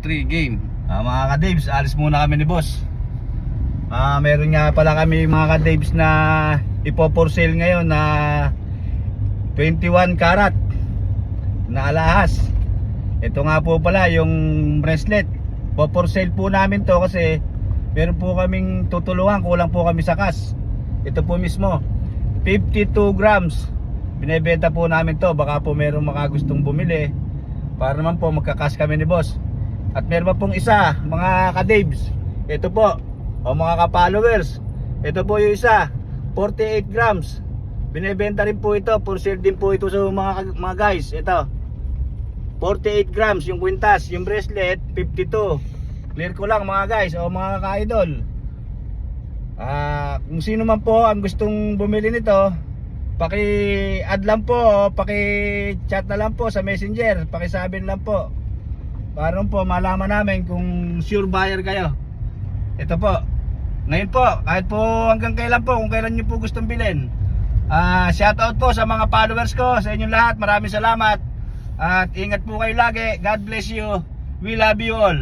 3 game. Mga ka-Daves, alis muna kami ni boss. Meron nga pala kami mga ka-Daves na ipo for sale ngayon na 21 karat na alahas. Ito nga po pala yung bracelet. Po for sale po namin to kasi meron po kaming tutulungan, kulang po kami sa cash. Ito po mismo 52 grams. Binebenta po namin to, baka po meron makagustong bumili para naman po magka-cash kami ni boss. At meron pa pong isa mga ka-Daves. Ito po, o mga ka-followers, ito po yung isa 48 grams. Binebenta rin po ito, for sale din po ito sa mga guys. Ito 48 grams yung kwintas. Yung bracelet 52. Clear ko lang mga guys o mga ka-idol. Kung sino man po ang gustong bumili nito, paki-add lang po, paki-chat na lang po sa messenger, paki-sabi lang po para po malaman namin kung sure buyer kayo. Ito po, ngayon po, kahit po hanggang kailan po, kung kailan nyo po gustong bilhin. Shoutout po sa mga followers ko, sa inyong lahat, maraming salamat. At ingat po kayo lagi, God bless you, we love you all.